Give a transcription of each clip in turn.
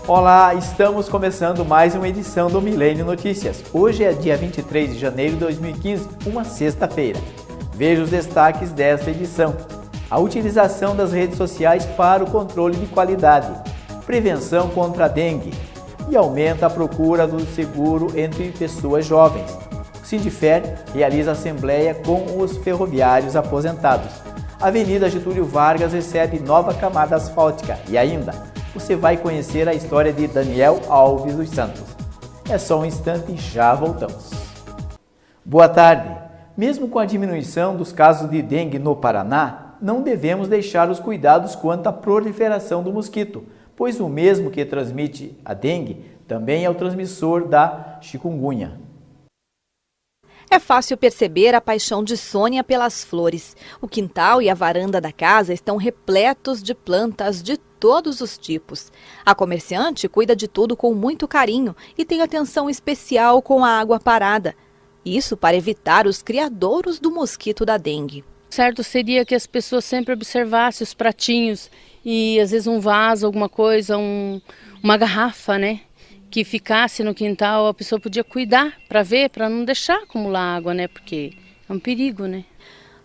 Olá, estamos começando mais uma edição do Milênio Notícias. Hoje é dia 23 de janeiro de 2015, uma sexta-feira. Veja os destaques desta edição. A utilização das redes sociais para o controle de qualidade, prevenção contra a dengue e aumenta a procura do seguro entre pessoas jovens. O Sindifer realiza assembleia com os ferroviários aposentados. A Avenida Getúlio Vargas recebe nova camada asfáltica e ainda você vai conhecer a história de Daniel Alves dos Santos. É só um instante e já voltamos. Boa tarde. Mesmo com a diminuição dos casos de dengue no Paraná, não devemos deixar os cuidados quanto à proliferação do mosquito, pois o mesmo que transmite a dengue também é o transmissor da chikungunya. É fácil perceber a paixão de Sônia pelas flores. O quintal e a varanda da casa estão repletos de plantas de todos os tipos. A comerciante cuida de tudo com muito carinho e tem atenção especial com a água parada. Isso para evitar os criadouros do mosquito da dengue. Certo seria que as pessoas sempre observassem os pratinhos e às vezes um vaso, alguma coisa, uma garrafa, né? Que ficasse no quintal, a pessoa podia cuidar para ver, para não deixar acumular água, né? Porque é um perigo, né?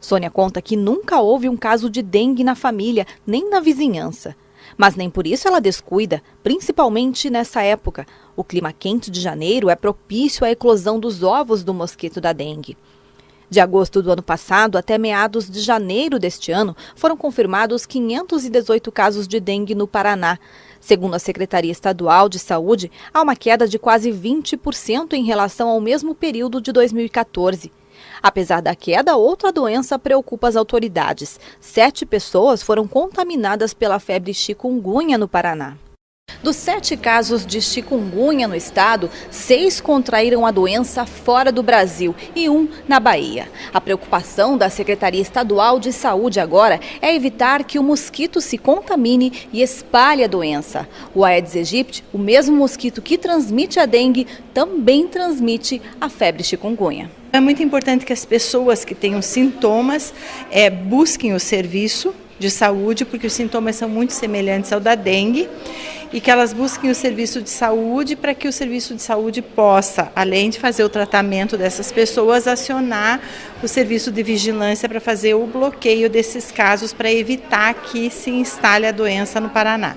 Sônia conta que nunca houve um caso de dengue na família, nem na vizinhança. Mas nem por isso ela descuida, principalmente nessa época. O clima quente de janeiro é propício à eclosão dos ovos do mosquito da dengue. De agosto do ano passado até meados de janeiro deste ano, foram confirmados 518 casos de dengue no Paraná. Segundo a Secretaria Estadual de Saúde, há uma queda de quase 20% em relação ao mesmo período de 2014. Apesar da queda, outra doença preocupa as autoridades. 7 pessoas foram contaminadas pela febre chikungunya no Paraná. Dos 7 casos de chikungunya no estado, 6 contraíram a doença fora do Brasil e 1 na Bahia. A preocupação da Secretaria Estadual de Saúde agora é evitar que o mosquito se contamine e espalhe a doença. O Aedes aegypti, o mesmo mosquito que transmite a dengue, também transmite a febre chikungunya. É muito importante que as pessoas que tenham sintomas busquem o serviço de saúde, porque os sintomas são muito semelhantes ao da dengue, e que elas busquem o serviço de saúde para que o serviço de saúde possa, além de fazer o tratamento dessas pessoas, acionar o serviço de vigilância para fazer o bloqueio desses casos para evitar que se instale a doença no Paraná.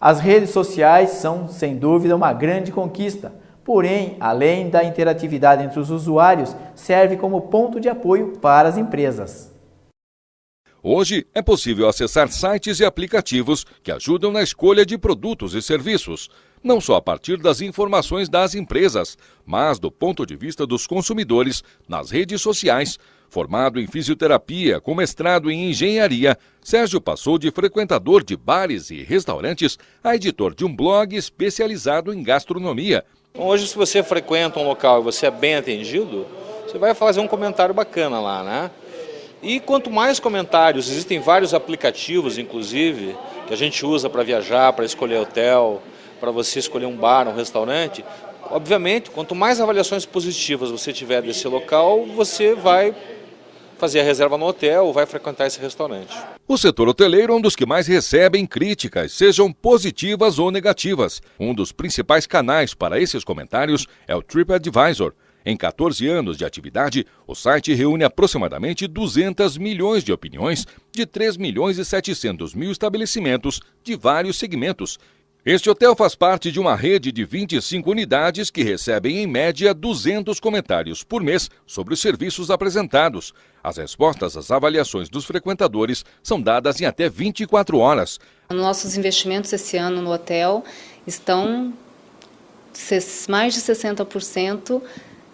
As redes sociais são, sem dúvida, uma grande conquista. Porém, além da interatividade entre os usuários, serve como ponto de apoio para as empresas. Hoje é possível acessar sites e aplicativos que ajudam na escolha de produtos e serviços, não só a partir das informações das empresas, mas do ponto de vista dos consumidores nas redes sociais. Formado em fisioterapia com mestrado em engenharia, Sérgio passou de frequentador de bares e restaurantes a editor de um blog especializado em gastronomia. Hoje, se você frequenta um local e você é bem atendido, você vai fazer um comentário bacana lá, né? E quanto mais comentários, existem vários aplicativos, inclusive, que a gente usa para viajar, para escolher hotel, para você escolher um bar, um restaurante. Obviamente, quanto mais avaliações positivas você tiver desse local, você vai fazer a reserva no hotel ou vai frequentar esse restaurante. O setor hoteleiro é um dos que mais recebem críticas, sejam positivas ou negativas. Um dos principais canais para esses comentários é o TripAdvisor. Em 14 anos de atividade, o site reúne aproximadamente 200 milhões de opiniões de 3 milhões e 700 mil estabelecimentos de vários segmentos. Este hotel faz parte de uma rede de 25 unidades que recebem em média 200 comentários por mês sobre os serviços apresentados. As respostas às avaliações dos frequentadores são dadas em até 24 horas. Nossos investimentos esse ano no hotel estão mais de 60%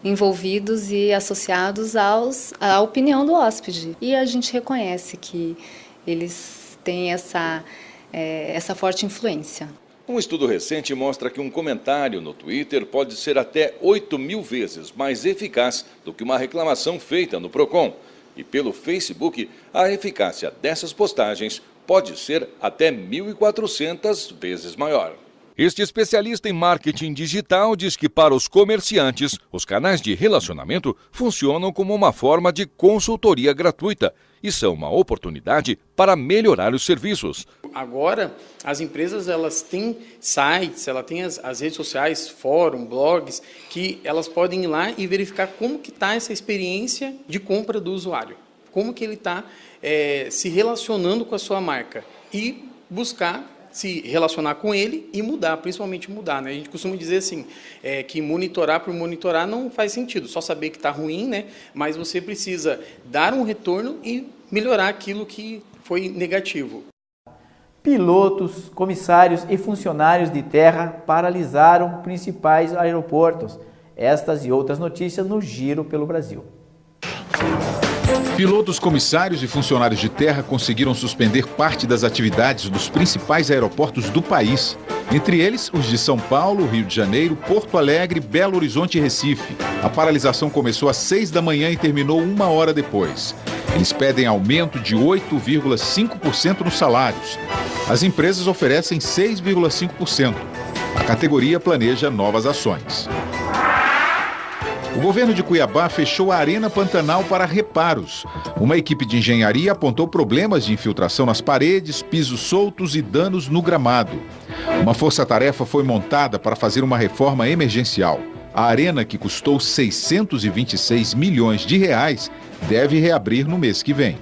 envolvidos e associados à opinião do hóspede. E a gente reconhece que eles têm essa forte influência. Um estudo recente mostra que um comentário no Twitter pode ser até 8.000 vezes mais eficaz do que uma reclamação feita no Procon. E pelo Facebook, a eficácia dessas postagens pode ser até 1.400 vezes maior. Este especialista em marketing digital diz que para os comerciantes, os canais de relacionamento funcionam como uma forma de consultoria gratuita e são uma oportunidade para melhorar os serviços. agora as empresas elas têm sites, elas têm as redes sociais, fórum, blogs, que elas podem ir lá e verificar como que está essa experiência de compra do usuário, como que ele está se relacionando com a sua marca e buscar se relacionar com ele e mudar, principalmente mudar, né? A gente costuma dizer assim, que monitorar por monitorar não faz sentido, só saber que está ruim, né? Mas você precisa dar um retorno e melhorar aquilo que foi negativo. Pilotos, comissários e funcionários de terra paralisaram principais aeroportos. Estas e outras notícias no Giro pelo Brasil. Pilotos, comissários e funcionários de terra conseguiram suspender parte das atividades dos principais aeroportos do país. Entre eles, os de São Paulo, Rio de Janeiro, Porto Alegre, Belo Horizonte e Recife. A paralisação começou às 6 da manhã e terminou 1 hora depois. Eles pedem aumento de 8,5% nos salários. As empresas oferecem 6,5%. A categoria planeja novas ações. O governo de Cuiabá fechou a Arena Pantanal para reparos. Uma equipe de engenharia apontou problemas de infiltração nas paredes, pisos soltos e danos no gramado. Uma força-tarefa foi montada para fazer uma reforma emergencial. A arena, que custou 626 milhões de reais, deve reabrir no mês que vem.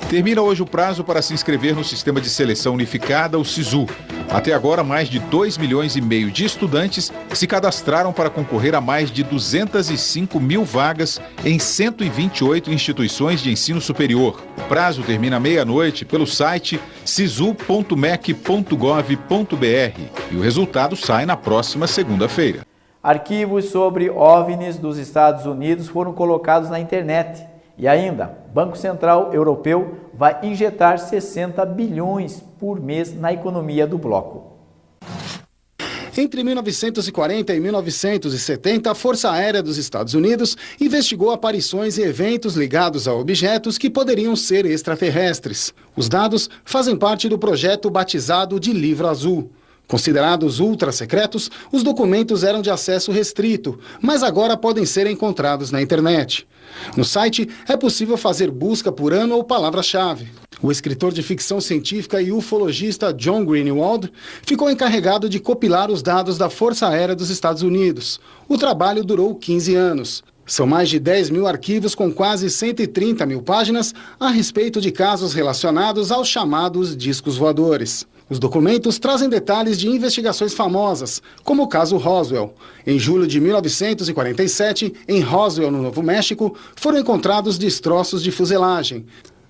Termina hoje o prazo para se inscrever no Sistema de Seleção Unificada, o SISU. Até agora, mais de 2,5 milhões de estudantes se cadastraram para concorrer a mais de 205 mil vagas em 128 instituições de ensino superior. O prazo termina à meia-noite pelo site sisu.mec.gov.br e o resultado sai na próxima segunda-feira. Arquivos sobre OVNIs dos Estados Unidos foram colocados na internet. E ainda, o Banco Central Europeu vai injetar 60 bilhões por mês na economia do bloco. Entre 1940 e 1970, a Força Aérea dos Estados Unidos investigou aparições e eventos ligados a objetos que poderiam ser extraterrestres. Os dados fazem parte do projeto batizado de Livro Azul. Considerados ultra-secretos, os documentos eram de acesso restrito, mas agora podem ser encontrados na internet. No site, é possível fazer busca por ano ou palavra-chave. O escritor de ficção científica e ufologista John Greenwald ficou encarregado de compilar os dados da Força Aérea dos Estados Unidos. O trabalho durou 15 anos. São mais de 10 mil arquivos com quase 130 mil páginas a respeito de casos relacionados aos chamados discos voadores. Os documentos trazem detalhes de investigações famosas, como o caso Roswell. Em julho de 1947, em Roswell, no Novo México, foram encontrados destroços de fuselagem.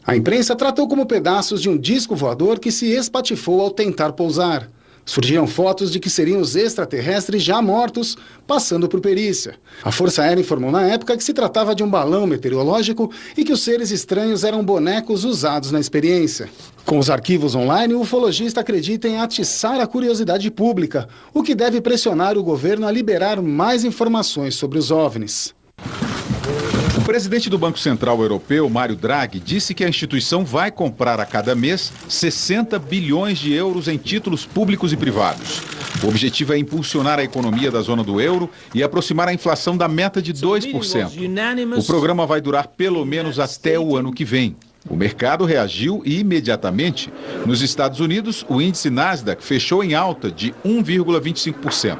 A imprensa tratou como pedaços de um disco voador que se espatifou ao tentar pousar. Surgiram fotos de que seriam os extraterrestres já mortos, passando por perícia. A Força Aérea informou na época que se tratava de um balão meteorológico e que os seres estranhos eram bonecos usados na experiência. Com os arquivos online, o ufologista acredita em atiçar a curiosidade pública, o que deve pressionar o governo a liberar mais informações sobre os OVNIs. O presidente do Banco Central Europeu, Mário Draghi, disse que a instituição vai comprar a cada mês 60 bilhões de euros em títulos públicos e privados. O objetivo é impulsionar a economia da zona do euro e aproximar a inflação da meta de 2%. O programa vai durar pelo menos até o ano que vem. O mercado reagiu imediatamente. Nos Estados Unidos, o índice Nasdaq fechou em alta de 1,25%.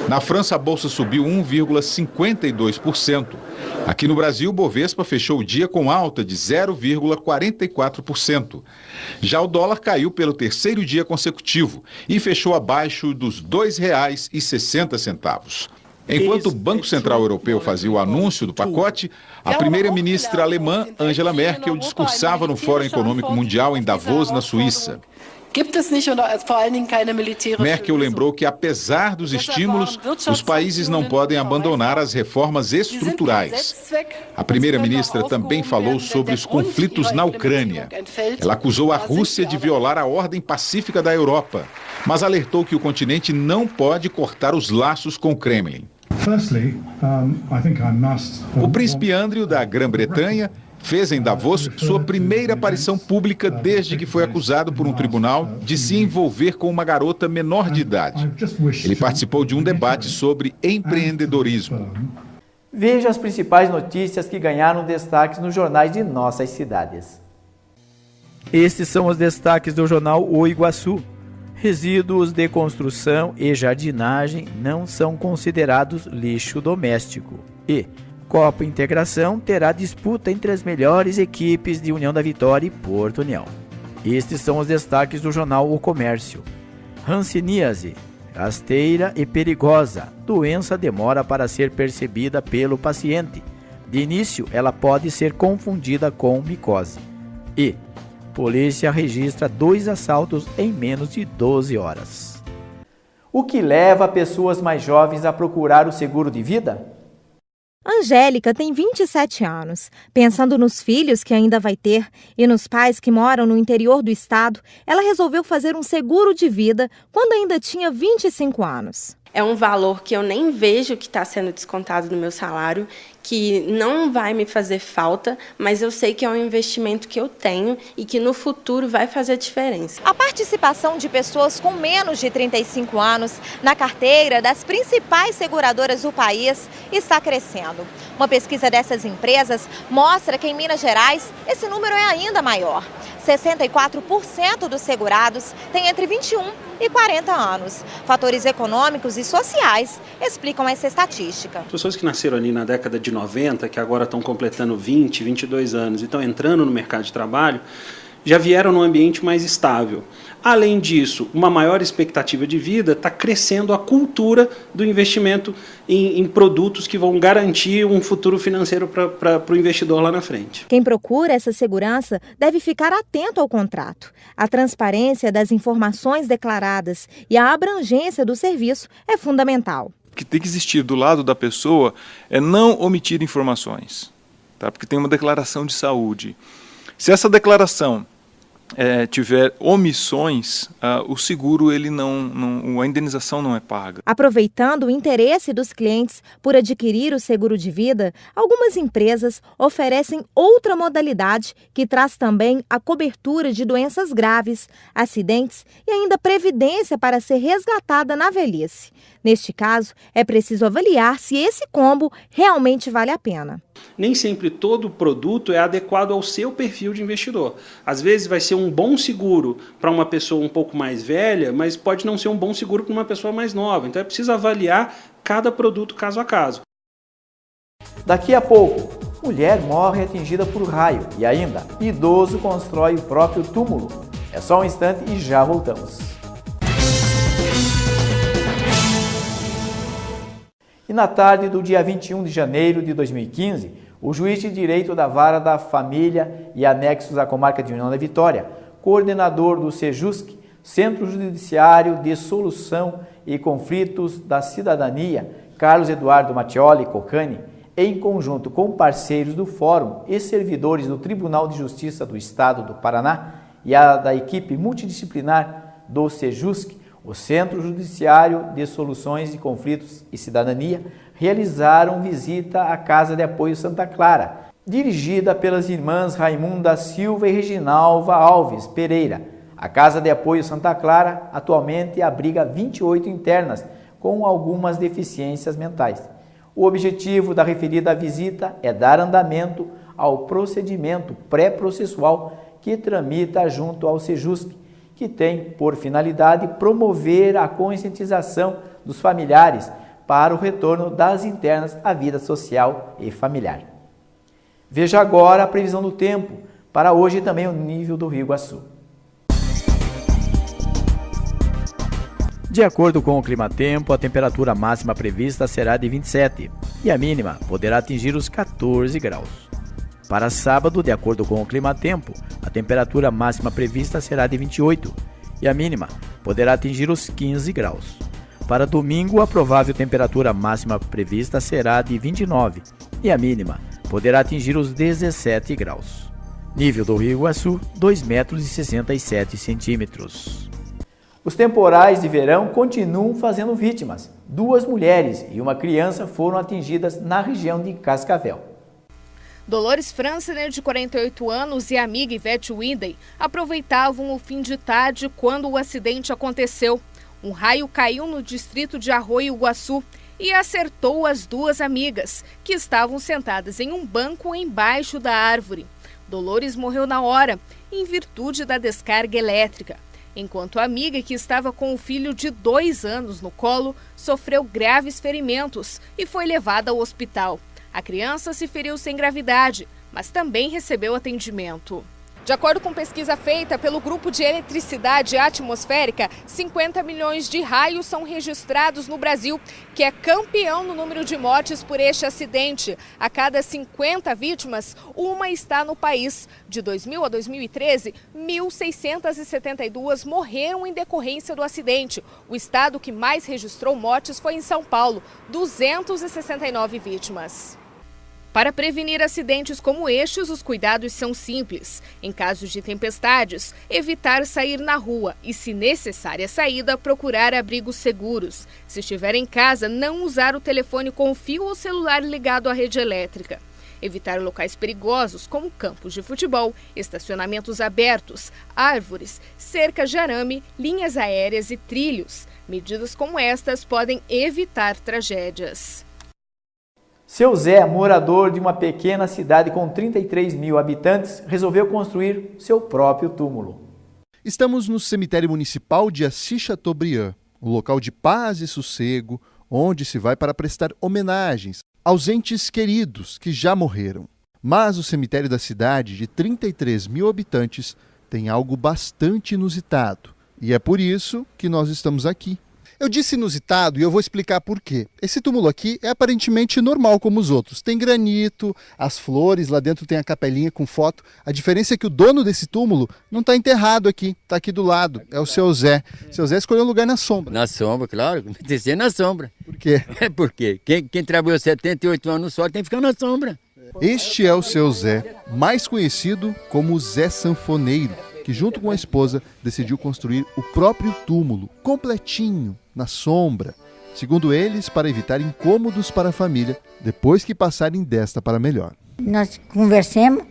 Na França, a bolsa subiu 1,52%. Aqui no Brasil, o Bovespa fechou o dia com alta de 0,44%. Já o dólar caiu pelo terceiro dia consecutivo e fechou abaixo dos R$ 2,60. Enquanto o Banco Central Europeu fazia o anúncio do pacote, a primeira-ministra alemã, Angela Merkel, discursava no Fórum Econômico Mundial em Davos, na Suíça. Merkel lembrou que, apesar dos estímulos, os países não podem abandonar as reformas estruturais. A primeira-ministra também falou sobre os conflitos na Ucrânia. Ela acusou a Rússia de violar a ordem pacífica da Europa, mas alertou que o continente não pode cortar os laços com o Kremlin. O príncipe Andrew, da Grã-Bretanha, fez em Davos sua primeira aparição pública desde que foi acusado por um tribunal de se envolver com uma garota menor de idade. Ele participou de um debate sobre empreendedorismo. Veja as principais notícias que ganharam destaques nos jornais de nossas cidades. Estes são os destaques do jornal O Iguaçu. Resíduos de construção e jardinagem não são considerados lixo doméstico. E Copa Integração terá disputa entre as melhores equipes de União da Vitória e Porto União. Estes são os destaques do jornal O Comércio. Hanseníase, rasteira e perigosa. Doença demora para ser percebida pelo paciente. De início, ela pode ser confundida com micose. E polícia registra 2 assaltos em menos de 12 horas. O que leva pessoas mais jovens a procurar o seguro de vida? Angélica tem 27 anos. Pensando nos filhos que ainda vai ter e nos pais que moram no interior do estado, ela resolveu fazer um seguro de vida quando ainda tinha 25 anos. É um valor que eu nem vejo que está sendo descontado do meu salário, que não vai me fazer falta, mas eu sei que é um investimento que eu tenho e que no futuro vai fazer diferença. A participação de pessoas com menos de 35 anos na carteira das principais seguradoras do país está crescendo. Uma pesquisa dessas empresas mostra que em Minas Gerais esse número é ainda maior. 64% dos segurados têm entre 21 e 40 anos. Fatores econômicos e sociais explicam essa estatística. Pessoas que nasceram ali na década de 90, que agora estão completando 20, 22 anos e estão entrando no mercado de trabalho, já vieram num ambiente mais estável. Além disso, uma maior expectativa de vida, está crescendo a cultura do investimento em produtos que vão garantir um futuro financeiro para o investidor lá na frente. Quem procura essa segurança deve ficar atento ao contrato. A transparência das informações declaradas e a abrangência do serviço é fundamental. O que tem que existir do lado da pessoa é não omitir informações, tá? Porque tem uma declaração de saúde. Se essa declaração tiver omissões, o seguro, a indenização não é paga. Aproveitando o interesse dos clientes por adquirir o seguro de vida, algumas empresas oferecem outra modalidade que traz também a cobertura de doenças graves, acidentes e ainda previdência para ser resgatada na velhice. Neste caso, é preciso avaliar se esse combo realmente vale a pena. Nem sempre todo produto é adequado ao seu perfil de investidor. Às vezes vai ser um bom seguro para uma pessoa um pouco mais velha, mas pode não ser um bom seguro para uma pessoa mais nova. Então é preciso avaliar cada produto caso a caso. Daqui a pouco, mulher morre atingida por raio e ainda, idoso constrói o próprio túmulo. É só um instante e já voltamos. E na tarde do dia 21 de janeiro de 2015, o juiz de direito da Vara da Família e anexos à comarca de União da Vitória, coordenador do Sejusc, Centro Judiciário de Solução e Conflitos da Cidadania, Carlos Eduardo Mattioli Cocani, em conjunto com parceiros do Fórum e servidores do Tribunal de Justiça do Estado do Paraná e a da equipe multidisciplinar do Sejusc, o Centro Judiciário de Soluções de Conflitos e Cidadania, realizaram visita à Casa de Apoio Santa Clara, dirigida pelas irmãs Raimunda Silva e Reginalva Alves Pereira. A Casa de Apoio Santa Clara atualmente abriga 28 internas com algumas deficiências mentais. O objetivo da referida visita é dar andamento ao procedimento pré-processual que tramita junto ao Sejusc, que tem por finalidade promover a conscientização dos familiares para o retorno das internas à vida social e familiar. Veja agora a previsão do tempo para hoje e também o nível do Rio Iguaçu. De acordo com o Climatempo, a temperatura máxima prevista será de 27 e a mínima poderá atingir os 14 graus. Para sábado, de acordo com o Climatempo, a temperatura máxima prevista será de 28 e a mínima poderá atingir os 15 graus. Para domingo, a provável temperatura máxima prevista será de 29 e a mínima poderá atingir os 17 graus. Nível do Rio Iguaçu, 2,67 metros. Os temporais de verão continuam fazendo vítimas. 2 mulheres e uma criança foram atingidas na região de Cascavel. Dolores Franciner, de 48 anos, e a amiga Ivete Windey aproveitavam o fim de tarde quando o acidente aconteceu. Um raio caiu no distrito de Arroio Iguaçu e acertou as 2 amigas, que estavam sentadas em um banco embaixo da árvore. Dolores morreu na hora, em virtude da descarga elétrica, enquanto a amiga, que estava com o filho de 2 anos no colo, sofreu graves ferimentos e foi levada ao hospital. A criança se feriu sem gravidade, mas também recebeu atendimento. De acordo com pesquisa feita pelo Grupo de Eletricidade Atmosférica, 50 milhões de raios são registrados no Brasil, que é campeão no número de mortes por este acidente. A cada 50 vítimas, uma está no país. De 2000 a 2013, 1.672 morreram em decorrência do acidente. O estado que mais registrou mortes foi em São Paulo, 269 vítimas. Para prevenir acidentes como estes, os cuidados são simples. Em casos de tempestades, evitar sair na rua e, se necessária saída, procurar abrigos seguros. Se estiver em casa, não usar o telefone com fio ou celular ligado à rede elétrica. Evitar locais perigosos como campos de futebol, estacionamentos abertos, árvores, cercas de arame, linhas aéreas e trilhos. Medidas como estas podem evitar tragédias. Seu Zé, morador de uma pequena cidade com 33 mil habitantes, resolveu construir seu próprio túmulo. Estamos no cemitério municipal de Assis Chateaubriand, um local de paz e sossego, onde se vai para prestar homenagens aos entes queridos que já morreram. Mas o cemitério da cidade, de 33 mil habitantes, tem algo bastante inusitado. E é por isso que nós estamos aqui. Eu disse inusitado e eu vou explicar por quê. Esse túmulo aqui é aparentemente normal como os outros. Tem granito, as flores, lá dentro tem a capelinha com foto. A diferença é que o dono desse túmulo não está enterrado aqui, está aqui do lado. É o seu Zé. Seu Zé escolheu um lugar na sombra. Na sombra, claro. Descer na sombra. Por quê? É porque quem trabalhou 78 anos no sol tem que ficar na sombra. Este é o seu Zé, mais conhecido como Zé Sanfoneiro, que junto com a esposa decidiu construir o próprio túmulo, completinho, na sombra, segundo eles, para evitar incômodos para a família, depois que passarem desta para melhor. Nós conversamos,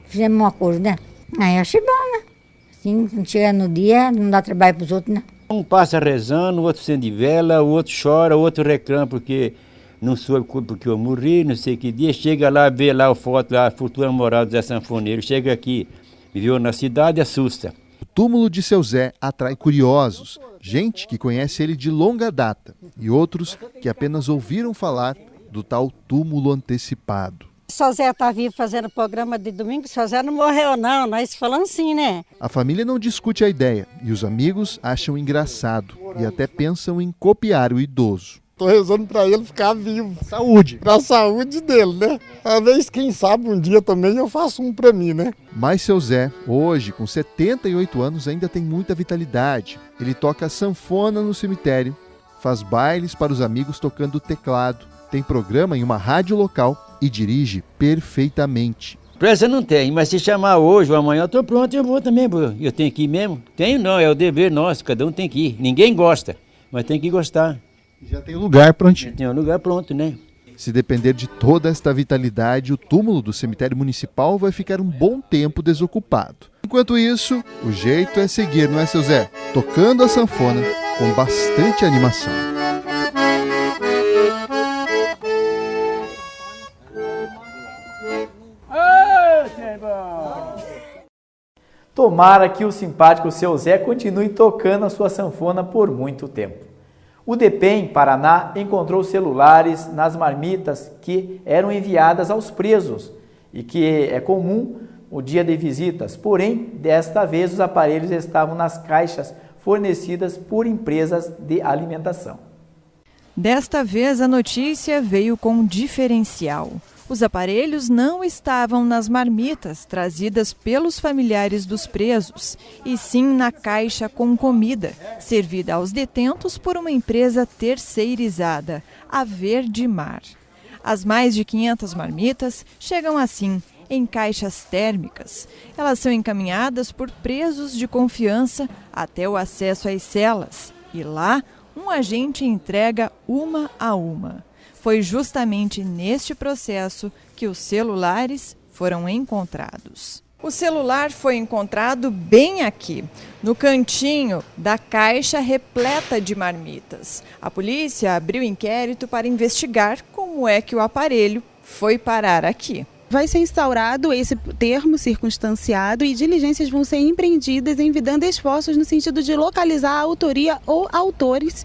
fizemos um acordo, né? Aí eu achei bom, né? Assim, quando chega no dia, não dá trabalho para os outros, né? Um passa rezando, o outro acende vela, o outro chora, o outro reclama porque não soube porque eu morri, não sei que dia. Chega lá, vê lá a foto, lá, a futura morada do Zé Sanfoneiro. Chega aqui, viveu na cidade, assusta. O túmulo de seu Zé atrai curiosos, gente que conhece ele de longa data e outros que apenas ouviram falar do tal túmulo antecipado. Seu Zé está vivo fazendo programa de domingo, seu Zé não morreu não, nós falamos assim, né? A família não discute a ideia e os amigos acham engraçado e até pensam em copiar o idoso. Estou rezando para ele ficar vivo. Saúde. Para a saúde dele, né? Às vezes, quem sabe, um dia também eu faço um para mim, né? Mas seu Zé, hoje, com 78 anos, ainda tem muita vitalidade. Ele toca sanfona no cemitério, faz bailes para os amigos tocando teclado, tem programa em uma rádio local e dirige perfeitamente. Pressa não tem, mas se chamar hoje ou amanhã eu estou pronto, eu vou também. Eu tenho que ir mesmo? Tenho não, é o dever nosso, cada um tem que ir. Ninguém gosta, mas tem que gostar. Já tem lugar prontinho. Já tem um lugar pronto, né? Se depender de toda esta vitalidade, o túmulo do cemitério municipal vai ficar um bom tempo desocupado. Enquanto isso, o jeito é seguir, não é, seu Zé? Tocando a sanfona com bastante animação. Tomara que o simpático seu Zé continue tocando a sua sanfona por muito tempo. O DEPEN, Paraná, encontrou celulares nas marmitas que eram enviadas aos presos e que é comum o dia de visitas. Porém, desta vez os aparelhos estavam nas caixas fornecidas por empresas de alimentação. Desta vez a notícia veio com um diferencial. Os aparelhos não estavam nas marmitas trazidas pelos familiares dos presos, e sim na caixa com comida, servida aos detentos por uma empresa terceirizada, a Verde Mar. As mais de 500 marmitas chegam assim, em caixas térmicas. Elas são encaminhadas por presos de confiança até o acesso às celas, e lá um agente entrega uma a uma. Foi justamente neste processo que os celulares foram encontrados. O celular foi encontrado bem aqui, no cantinho da caixa repleta de marmitas. A polícia abriu inquérito para investigar como é que o aparelho foi parar aqui. Vai ser instaurado esse termo circunstanciado e diligências vão ser empreendidas envidando esforços no sentido de localizar a autoria ou autores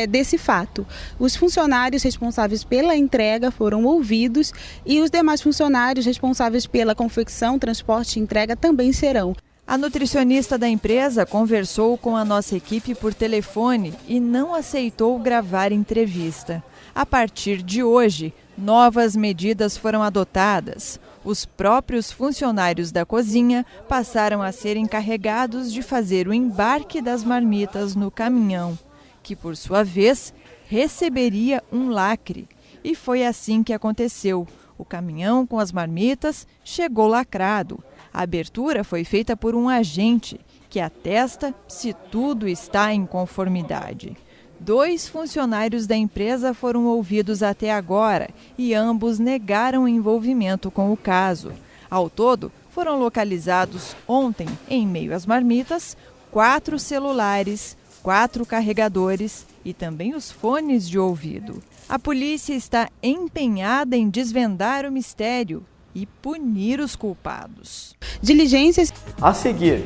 desse fato. Os funcionários responsáveis pela entrega foram ouvidos e os demais funcionários responsáveis pela confecção, transporte e entrega também serão. A nutricionista da empresa conversou com a nossa equipe por telefone e não aceitou gravar entrevista. A partir de hoje, novas medidas foram adotadas. Os próprios funcionários da cozinha passaram a ser encarregados de fazer o embarque das marmitas no caminhão, que por sua vez receberia um lacre. E foi assim que aconteceu. O caminhão com as marmitas chegou lacrado. A abertura foi feita por um agente que atesta se tudo está em conformidade. 2 funcionários da empresa foram ouvidos até agora e ambos negaram envolvimento com o caso. Ao todo, foram localizados ontem, em meio às marmitas, 4 celulares, 4 carregadores e também os fones de ouvido. A polícia está empenhada em desvendar o mistério e punir os culpados. Diligências. A seguir,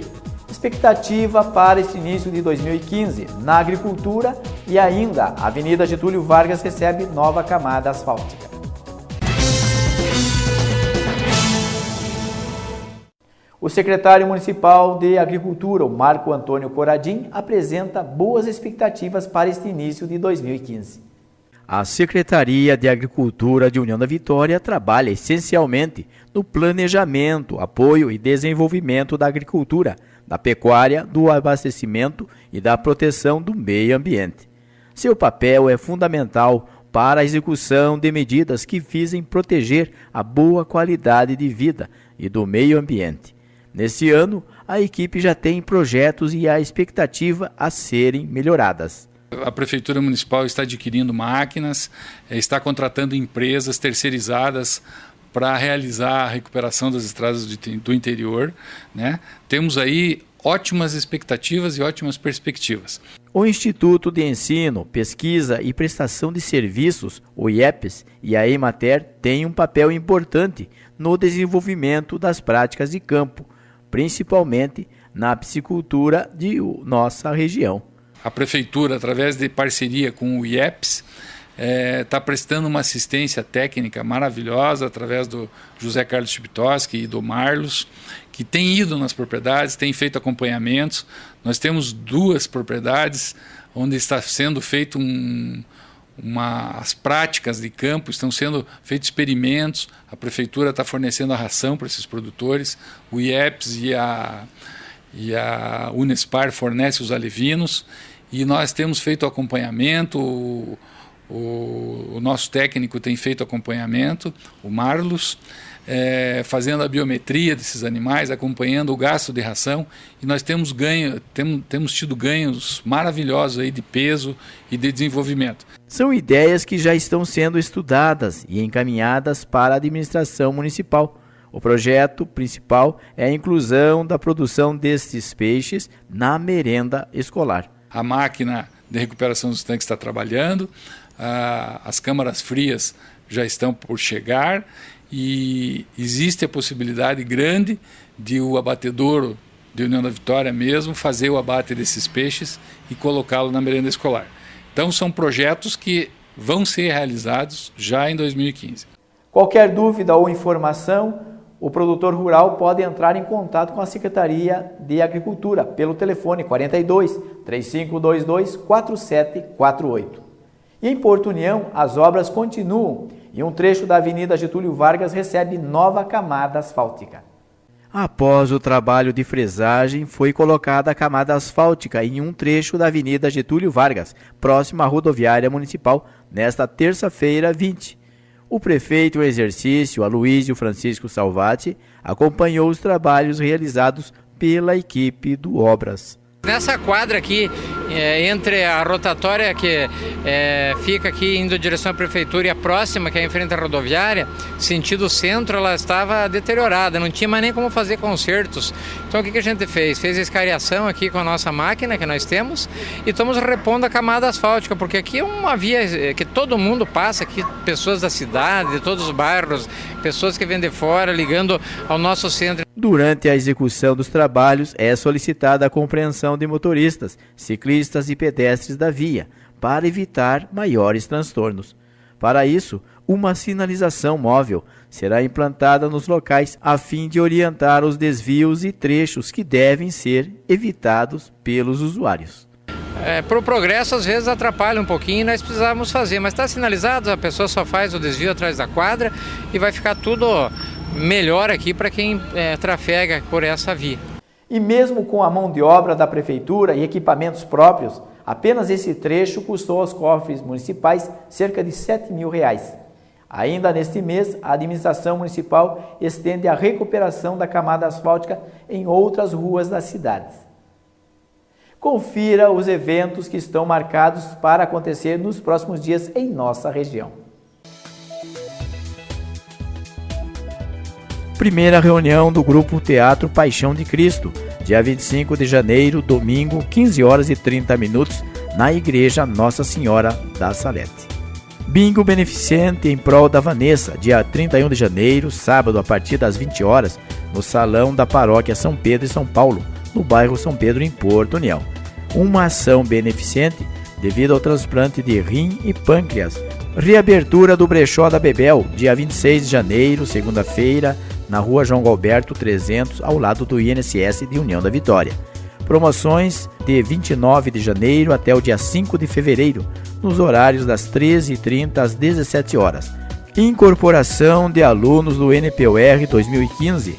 expectativa para esse início de 2015 na agricultura e ainda a Avenida Getúlio Vargas recebe nova camada asfáltica. O secretário municipal de Agricultura, o Marco Antônio Coradim, apresenta boas expectativas para este início de 2015. A Secretaria de Agricultura de União da Vitória trabalha essencialmente no planejamento, apoio e desenvolvimento da agricultura, da pecuária, do abastecimento e da proteção do meio ambiente. Seu papel é fundamental para a execução de medidas que visem proteger a boa qualidade de vida e do meio ambiente. Nesse ano, a equipe já tem projetos e a expectativa a serem melhoradas. A Prefeitura Municipal está adquirindo máquinas, está contratando empresas terceirizadas para realizar a recuperação das estradas do interior, né? Temos aí ótimas expectativas e ótimas perspectivas. O Instituto de Ensino, Pesquisa e Prestação de Serviços, o IEPS, e a Emater têm um papel importante no desenvolvimento das práticas de campo, principalmente na piscicultura de nossa região. A Prefeitura, através de parceria com o IEPS, está prestando uma assistência técnica maravilhosa através do José Carlos Chiptoski e do Marlos, que tem ido nas propriedades, tem feito acompanhamentos. Nós temos 2 propriedades onde está sendo feito as práticas de campo, estão sendo feitos experimentos, a Prefeitura está fornecendo a ração para esses produtores, o IEPS e a Unespar fornecem os alevinos, e nós temos feito acompanhamento, o nosso técnico tem feito acompanhamento, o Marlos, fazendo a biometria desses animais, acompanhando o gasto de ração, e nós temos tido ganhos maravilhosos aí de peso e de desenvolvimento. São ideias que já estão sendo estudadas e encaminhadas para a administração municipal. O projeto principal é a inclusão da produção destes peixes na merenda escolar. A máquina de recuperação dos tanques está trabalhando, as câmaras frias já estão por chegar e existe a possibilidade grande de o abatedouro de União da Vitória mesmo fazer o abate desses peixes e colocá-lo na merenda escolar. Então são projetos que vão ser realizados já em 2015. Qualquer dúvida ou informação, o produtor rural pode entrar em contato com a Secretaria de Agricultura pelo telefone 42 3522 4748. E em Porto União, as obras continuam e um trecho da Avenida Getúlio Vargas recebe nova camada asfáltica. Após o trabalho de fresagem, foi colocada a camada asfáltica em um trecho da Avenida Getúlio Vargas, próximo à rodoviária municipal, nesta terça-feira 20. O prefeito em exercício, Aloísio Francisco Salvati, acompanhou os trabalhos realizados pela equipe do Obras. Nessa quadra aqui, entre a rotatória que fica aqui indo em direção à prefeitura e a próxima, que é em frente à rodoviária, sentido centro, ela estava deteriorada, não tinha mais nem como fazer consertos. Então o que a gente fez? Fez a escariação aqui com a nossa máquina que nós temos e estamos repondo a camada asfáltica, porque aqui é uma via que todo mundo passa, aqui pessoas da cidade, de todos os bairros, pessoas que vêm de fora ligando ao nosso centro. Durante a execução dos trabalhos, é solicitada a compreensão de motoristas, ciclistas e pedestres da via, para evitar maiores transtornos. Para isso, uma sinalização móvel será implantada nos locais a fim de orientar os desvios e trechos que devem ser evitados pelos usuários. Para o progresso, às vezes atrapalha um pouquinho e nós precisávamos fazer, mas está sinalizado, a pessoa só faz o desvio atrás da quadra e vai ficar tudo melhor aqui para quem trafega por essa via. E mesmo com a mão de obra da prefeitura e equipamentos próprios, apenas esse trecho custou aos cofres municipais cerca de R$7 mil. Ainda neste mês, a administração municipal estende a recuperação da camada asfáltica em outras ruas das cidades. Confira os eventos que estão marcados para acontecer nos próximos dias em nossa região. Primeira reunião do Grupo Teatro Paixão de Cristo, dia 25 de janeiro, domingo, 15h30, na Igreja Nossa Senhora da Salete. Bingo beneficente em prol da Vanessa, dia 31 de janeiro, sábado, a partir das 20 horas, no Salão da Paróquia São Pedro e São Paulo, no bairro São Pedro, em Porto União. Uma ação beneficente devido ao transplante de rim e pâncreas. Reabertura do Brechó da Bebel, dia 26 de janeiro, segunda-feira, na Rua João Galberto 300, ao lado do INSS de União da Vitória. Promoções de 29 de janeiro até o dia 5 de fevereiro, nos horários das 13h30 às 17 horas. Incorporação de alunos do NPOR 2015,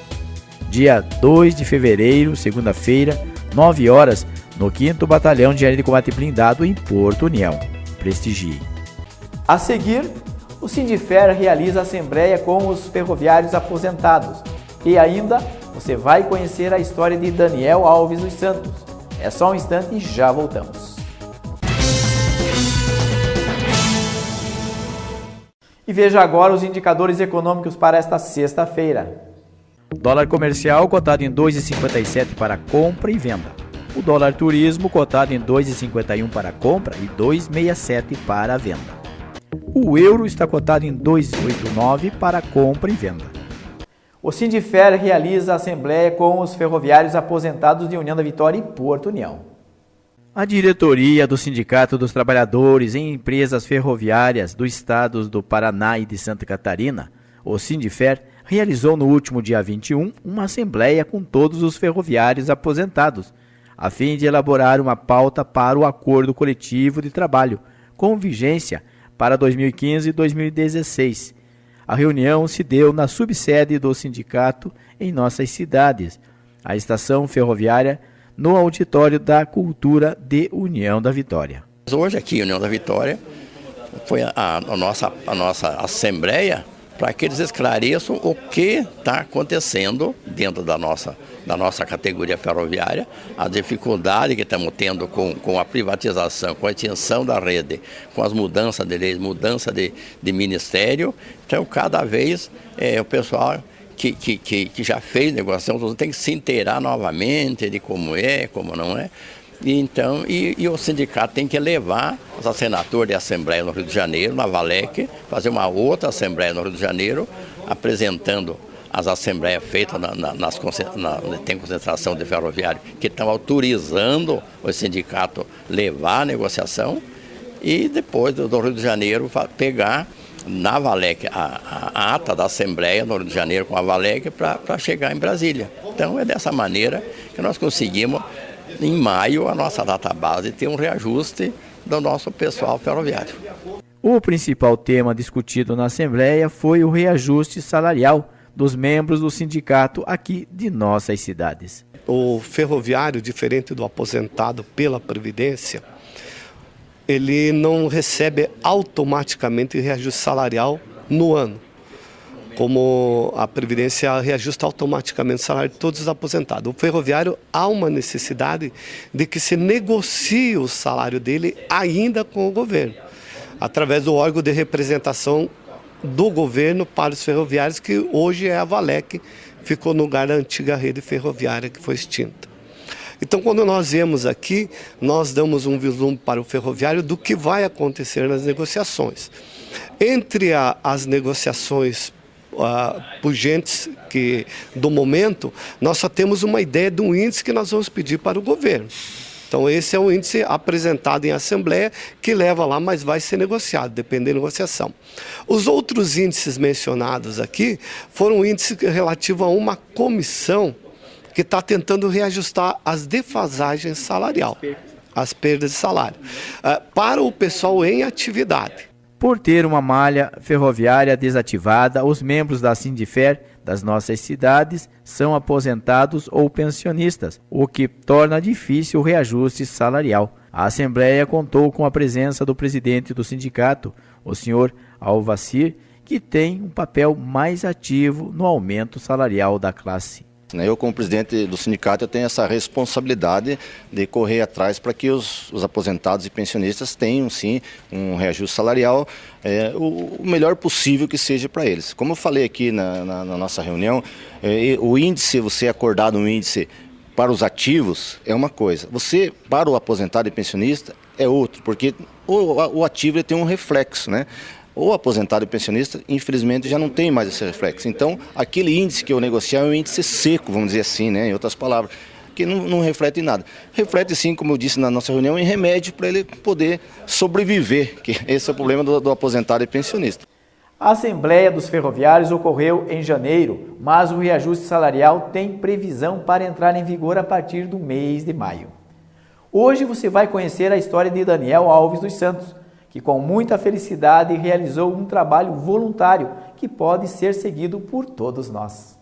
dia 2 de fevereiro, segunda-feira, 9 horas, no 5º Batalhão de Aéreo de Combate Blindado em Porto União. Prestigie. A seguir, o Sindifer realiza assembleia com os ferroviários aposentados. E ainda, você vai conhecer a história de Daniel Alves dos Santos. É só um instante e já voltamos. E veja agora os indicadores econômicos para esta sexta-feira. Dólar comercial cotado em 2,57 para compra e venda. O dólar turismo cotado em 2,51 para compra e 2,67 para a venda. O euro está cotado em 2,89 para compra e venda. O Sindifer realiza assembleia com os ferroviários aposentados de União da Vitória e Porto União. A diretoria do Sindicato dos Trabalhadores em Empresas Ferroviárias dos Estados do Paraná e de Santa Catarina, o Sindifer, realizou no último dia 21 uma assembleia com todos os ferroviários aposentados, a fim de elaborar uma pauta para o acordo coletivo de trabalho, com vigência para 2015 e 2016. A reunião se deu na subsede do sindicato em nossas cidades, a estação ferroviária, no auditório da Cultura de União da Vitória. Hoje aqui, União da Vitória, foi a nossa assembleia para que eles esclareçam o que está acontecendo dentro da nossa categoria ferroviária, a dificuldade que estamos tendo com a privatização, com a extinção da rede, com as mudanças de leis, mudança de ministério. Então, cada vez o pessoal que já fez negociação tem que se inteirar novamente de como é, como não é. Então, e o sindicato tem que levar os assinatores de assembleia no Rio de Janeiro, na Valec, fazer uma outra assembleia no Rio de Janeiro, apresentando as assembleias feitas tem concentração de ferroviário, que estão autorizando o sindicato levar a negociação, e depois do Rio de Janeiro pegar na Valec a ata da assembleia no Rio de Janeiro com a Valec para chegar em Brasília. Então é dessa maneira que nós conseguimos, em maio, a nossa database ter um reajuste do nosso pessoal ferroviário. O principal tema discutido na Assembleia foi o reajuste salarial dos membros do sindicato aqui de nossas cidades. O ferroviário, diferente do aposentado pela Previdência, ele não recebe automaticamente reajuste salarial no ano. como a Previdência reajusta automaticamente o salário de todos os aposentados. O ferroviário há uma necessidade de que se negocie o salário dele ainda com o governo, através do órgão de representação do governo para os ferroviários, que hoje é a Valec, ficou no lugar da antiga rede ferroviária que foi extinta. Então, quando nós viemos aqui, nós damos um vislumbre para o ferroviário do que vai acontecer nas negociações. Entre as negociações pungentes do momento, nós só temos uma ideia de um índice que nós vamos pedir para o governo. Então, esse é o índice apresentado em assembleia, que leva lá, mas vai ser negociado, dependendo da negociação. Os outros índices mencionados aqui foram índices relativos a uma comissão que está tentando reajustar as defasagens salarial, as perdas de salário, para o pessoal em atividade. Por ter uma malha ferroviária desativada, os membros da Sindifer das nossas cidades são aposentados ou pensionistas, o que torna difícil o reajuste salarial. A Assembleia contou com a presença do presidente do sindicato, o senhor Alvacir, que tem um papel mais ativo no aumento salarial da classe. Eu, como presidente do sindicato, eu tenho essa responsabilidade de correr atrás para que os aposentados e pensionistas tenham, sim, um reajuste salarial o melhor possível que seja para eles. Como eu falei aqui na nossa reunião, o índice, você acordar um índice para os ativos é uma coisa, você, para o aposentado e pensionista, é outro, porque o ativo ele tem um reflexo, né? O aposentado e pensionista, infelizmente, já não tem mais esse reflexo. Então, aquele índice que eu negociar é um índice seco, vamos dizer assim, né? Em outras palavras, que não reflete em nada. Reflete, sim, como eu disse na nossa reunião, em remédio para ele poder sobreviver, que esse é o problema do aposentado e pensionista. A Assembleia dos Ferroviários ocorreu em janeiro, mas o reajuste salarial tem previsão para entrar em vigor a partir do mês de maio. Hoje você vai conhecer a história de Daniel Alves dos Santos, que com muita felicidade realizou um trabalho voluntário que pode ser seguido por todos nós.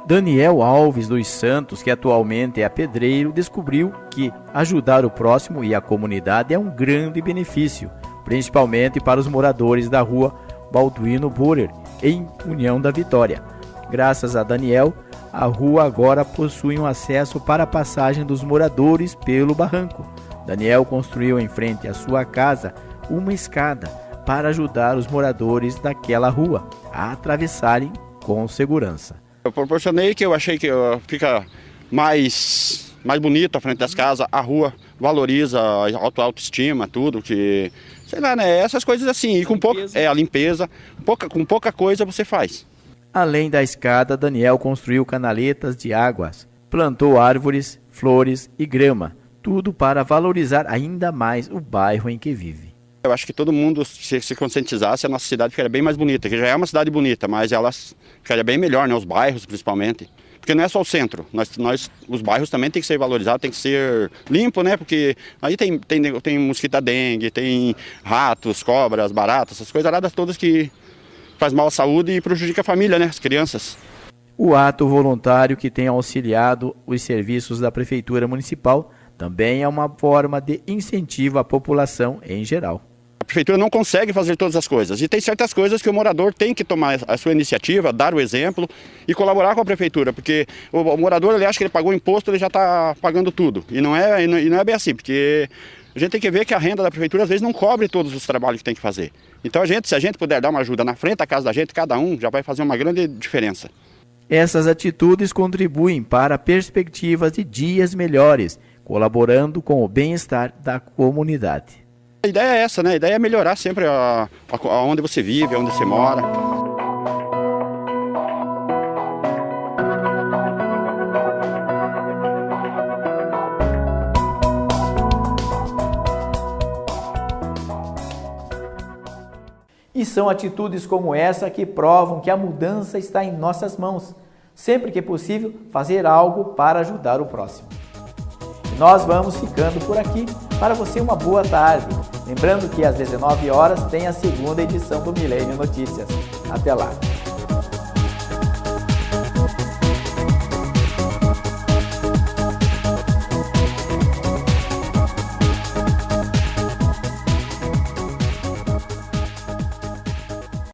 Daniel Alves dos Santos, que atualmente é pedreiro, descobriu que ajudar o próximo e a comunidade é um grande benefício, principalmente para os moradores da rua Balduino Burrer, em União da Vitória. Graças a Daniel, a rua agora possui um acesso para a passagem dos moradores pelo barranco. Daniel construiu em frente à sua casa uma escada para ajudar os moradores daquela rua a atravessarem com segurança. Eu proporcionei que eu achei que fica mais bonito à frente das casas, a rua valoriza a autoestima, tudo, que, sei lá, né, essas coisas assim, e com a limpeza, com pouca coisa você faz. Além da escada, Daniel construiu canaletas de águas, plantou árvores, flores e grama, tudo para valorizar ainda mais o bairro em que vive. Eu acho que todo mundo se conscientizasse, a nossa cidade ficaria bem mais bonita, que já é uma cidade bonita, mas ela ficaria bem melhor, né, os bairros principalmente. Porque não é só o centro, os bairros também tem que ser valorizados, tem que ser limpo, né? Porque aí tem mosquito da dengue, tem ratos, cobras, baratas, essas coisas aradas todas que faz mal à saúde e prejudica a família, né? As crianças. O ato voluntário que tem auxiliado os serviços da Prefeitura Municipal também é uma forma de incentivo à população em geral. A Prefeitura não consegue fazer todas as coisas e tem certas coisas que o morador tem que tomar a sua iniciativa, dar o exemplo e colaborar com a Prefeitura, porque o morador ele acha que ele pagou imposto, ele já está pagando tudo e não é bem assim, porque a gente tem que ver que a renda da Prefeitura às vezes não cobre todos os trabalhos que tem que fazer. Então se a gente puder dar uma ajuda na frente da casa da gente, cada um já vai fazer uma grande diferença. Essas atitudes contribuem para perspectivas de dias melhores, colaborando com o bem-estar da comunidade. A ideia é essa, né? A ideia é melhorar sempre onde você vive, onde você mora. E são atitudes como essa que provam que a mudança está em nossas mãos. Sempre que possível, fazer algo para ajudar o próximo. Nós vamos ficando por aqui. Para você, uma boa tarde. Lembrando que às 19 horas tem a segunda edição do Milênio Notícias. Até lá!